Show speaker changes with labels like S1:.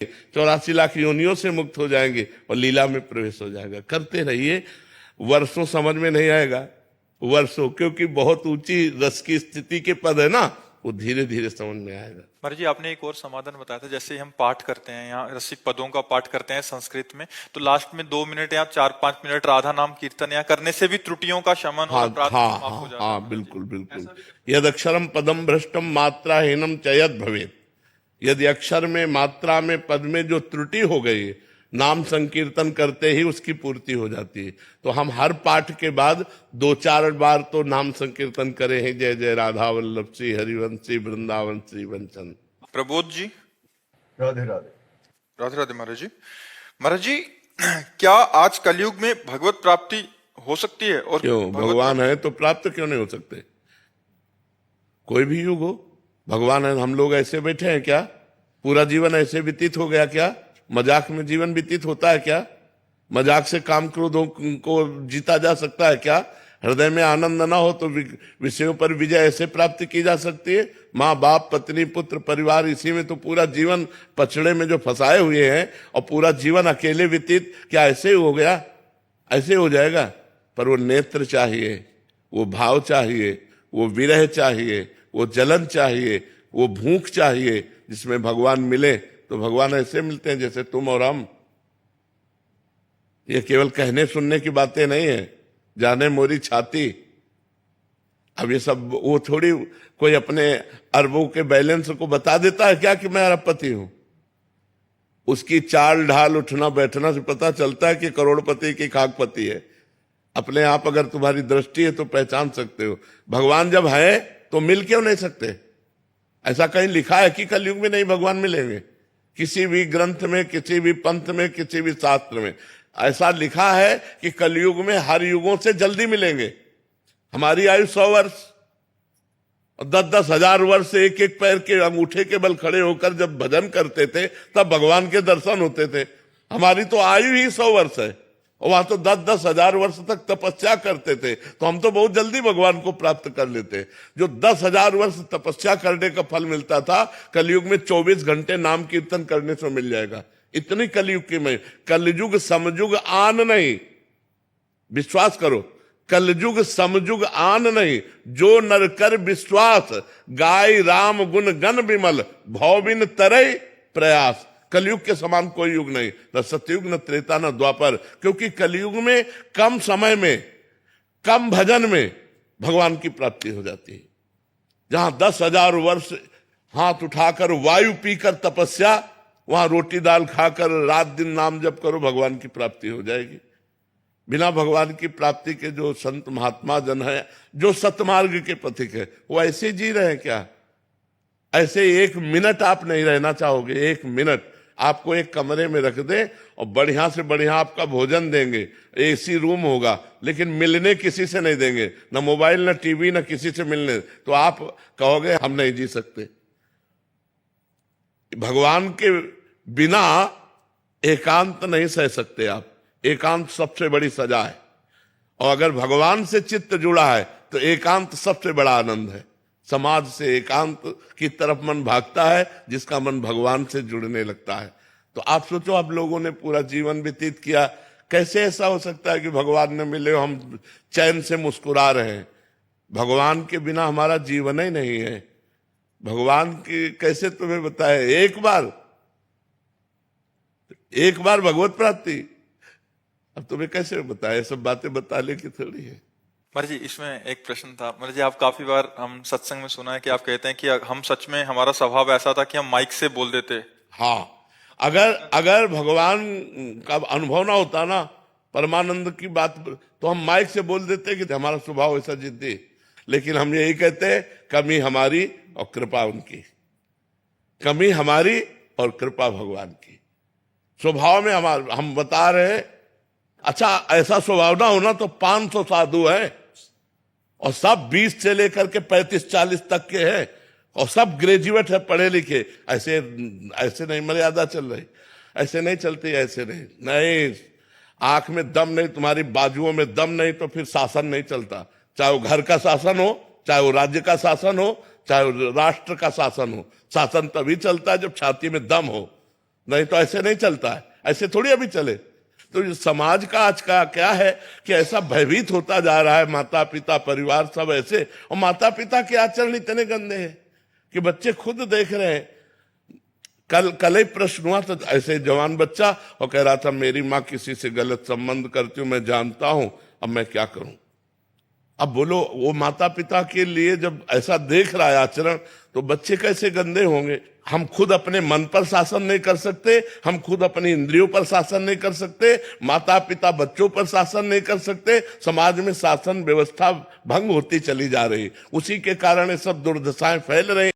S1: 84 लाख योनियों से मुक्त हो जाएंगे और लीला में प्रवेश हो जाएगा। करते रहिए, वर्षों समझ में नहीं आएगा, वर्षों, क्योंकि बहुत ऊंची रस की स्थिति के पद है ना, वो धीरे धीरे समझ में आएगा।
S2: महाराज जी, आपने एक और समाधान बताया था, जैसे हम पाठ करते हैं यहाँ रसिक पदों का पाठ करते हैं संस्कृत में, तो लास्ट में 2 मिनट या 4-5 मिनट राधा नाम कीर्तन या करने से भी त्रुटियों का शमन
S1: हाँ,
S2: और प्रार्थना माफ हो जाता है।
S1: हाँ, बिल्कुल बिल्कुल। यद अक्षरम पदम भ्रष्टम मात्राहीनम च यद भवेत, यदि अक्षर में, मात्रा में, पद में जो त्रुटि हो गई, नाम संकीर्तन करते ही उसकी पूर्ति हो जाती है। तो हम हर पाठ के बाद 2-4 बार तो नाम संकीर्तन करें हैं, जय जय राधा वल्लभ श्री हरिवंश श्री वृंदावन श्री वंचन।
S2: प्रबोध जी।
S3: राधे राधे।
S2: राधे राधे महाराज जी। महाराज जी, क्या आज कलयुग में भगवत प्राप्ति हो सकती है? और
S1: क्यों, भगवान है तो प्राप्त क्यों नहीं हो सकते? कोई भी युग हो, भगवान है। हम लोग ऐसे बैठे हैं क्या? पूरा जीवन ऐसे व्यतीत हो गया क्या? मजाक में जीवन व्यतीत होता है क्या? मजाक से काम क्रोधों को जीता जा सकता है क्या? हृदय में आनंद ना हो तो विषयों पर विजय ऐसे प्राप्त की जा सकती है? माँ बाप, पत्नी, पुत्र, परिवार, इसी में तो पूरा जीवन पचड़े में जो फंसाए हुए हैं, और पूरा जीवन अकेले व्यतीत, क्या ऐसे हो गया? ऐसे हो जाएगा? पर वो नेत्र चाहिए, वो भाव चाहिए, वो विरह चाहिए, वो जलन चाहिए, वो भूख चाहिए, जिसमें भगवान मिले। तो भगवान ऐसे मिलते हैं जैसे तुम और हम। ये केवल कहने सुनने की बातें नहीं है, जाने मोरी छाती। अब ये सब वो थोड़ी कोई अपने अरबों के बैलेंस को बता देता है क्या कि मैं अरबपति हूं? उसकी चाल ढाल, उठना बैठना से पता चलता है कि करोड़पति की खाकपति है। अपने आप अगर तुम्हारी दृष्टि है तो पहचान सकते हो। भगवान जब है तो मिल क्यों नहीं सकते? ऐसा कहीं लिखा है कि कलयुग में नहीं भगवान मिलेंगे? किसी भी ग्रंथ में, किसी भी पंथ में, किसी भी शास्त्र में ऐसा लिखा है कि कलयुग में हर युगों से जल्दी मिलेंगे। हमारी आयु 100 वर्ष और 10-10 हजार वर्ष से एक एक पैर के अंगूठे के बल खड़े होकर जब भजन करते थे तब भगवान के दर्शन होते थे। हमारी तो आयु ही 100 वर्ष है, और वहां तो 10-10 हजार वर्ष तक तपस्या करते थे, तो हम तो बहुत जल्दी भगवान को प्राप्त कर लेते। जो 10,000 वर्ष तपस्या करने का फल मिलता था, कलयुग में 24 घंटे नाम कीर्तन करने से मिल जाएगा। इतनी कलयुग की में, कलयुग समयुग आन नहीं, विश्वास करो, कलयुग समयुग आन नहीं, जो नर कर विश्वास, गाय राम गुण गण विमल, भौबिन तरय प्रयास। कलयुग के समान कोई युग नहीं, न सतयुग, न त्रेता, न द्वापर। क्योंकि कलयुग में कम समय में, कम भजन में भगवान की प्राप्ति हो जाती है। जहां 10,000 वर्ष हाथ उठाकर वायु पीकर तपस्या, वहां रोटी दाल खाकर रात दिन नाम जप करो, भगवान की प्राप्ति हो जाएगी। बिना भगवान की प्राप्ति के जो संत महात्मा जन है, जो सतमार्ग के पथिक है, वो ऐसे जी रहे हैं क्या? ऐसे 1 मिनट आप नहीं रहना चाहोगे? 1 मिनट आपको एक कमरे में रख दे और बढ़िया से बढ़िया आपका भोजन देंगे, एसी रूम होगा, लेकिन मिलने किसी से नहीं देंगे, न मोबाइल, न टीवी, न किसी से मिलने, तो आप कहोगे हम नहीं जी सकते। भगवान के बिना एकांत नहीं सह सकते आप। एकांत सबसे बड़ी सजा है, और अगर भगवान से चित्त जुड़ा है तो एकांत सबसे बड़ा आनंद है। समाज से एकांत की तरफ मन भागता है जिसका मन भगवान से जुड़ने लगता है। तो आप सोचो, आप लोगों ने पूरा जीवन व्यतीत किया, कैसे ऐसा हो सकता है कि भगवान ने मिले, हम चैन से मुस्कुरा रहे हैं? भगवान के बिना हमारा जीवन ही नहीं है। भगवान की कैसे तुम्हें बताए? एक बार भगवत प्राप्ति, अब तुम्हें कैसे बताए? सब बातें बताने की थोड़ी है।
S2: महाराज जी, इसमें एक प्रश्न था। महाराज जी, आप काफी बार हम सत्संग में सुना है कि आप कहते हैं कि हम सच में, हमारा स्वभाव ऐसा था कि हम माइक से बोल देते।
S1: हाँ, अगर भगवान का अनुभव ना होता ना, परमानंद की बात, तो हम माइक से बोल देते कि हमारा स्वभाव ऐसा जिद्दी। लेकिन हम यही कहते, कमी हमारी और कृपा उनकी, कमी हमारी और कृपा भगवान की। स्वभाव में हम बता रहे हैं। अच्छा, ऐसा स्वभाव ना होना तो 500 साधु हैं, और सब 20 से लेकर के 35-40 तक के हैं, और सब ग्रेजुएट है, पढ़े लिखे। ऐसे नहीं मर्यादा चल रही, ऐसे नहीं चलती, ऐसे नहीं। आंख में दम नहीं, तुम्हारी बाजुओं में दम नहीं, तो फिर शासन नहीं चलता। चाहे वो घर का शासन हो, चाहे वो राज्य का शासन हो, चाहे वो राष्ट्र का शासन हो। शासन तभी चलता है जब छाती में दम हो। नहीं तो ऐसे नहीं चलता है, ऐसे थोड़ी अभी चले। तो ये समाज का आज का क्या है कि ऐसा भयभीत होता जा रहा है, माता पिता परिवार सब ऐसे, और माता पिता के आचरण इतने गंदे हैं कि बच्चे खुद देख रहे हैं। कल एक प्रश्न हुआ तो ऐसे जवान बच्चा और कह रहा था मेरी माँ किसी से गलत संबंध करती हूँ, मैं जानता हूं, अब मैं क्या करूं। अब बोलो वो माता पिता के लिए जब ऐसा देख रहा है आचरण, तो बच्चे कैसे गंदे होंगे। हम खुद अपने मन पर शासन नहीं कर सकते, हम खुद अपनी इंद्रियों पर शासन नहीं कर सकते, माता पिता बच्चों पर शासन नहीं कर सकते, समाज में शासन व्यवस्था भंग होती चली जा रही, उसी के कारण ये सब दुर्दशाएं फैल रही।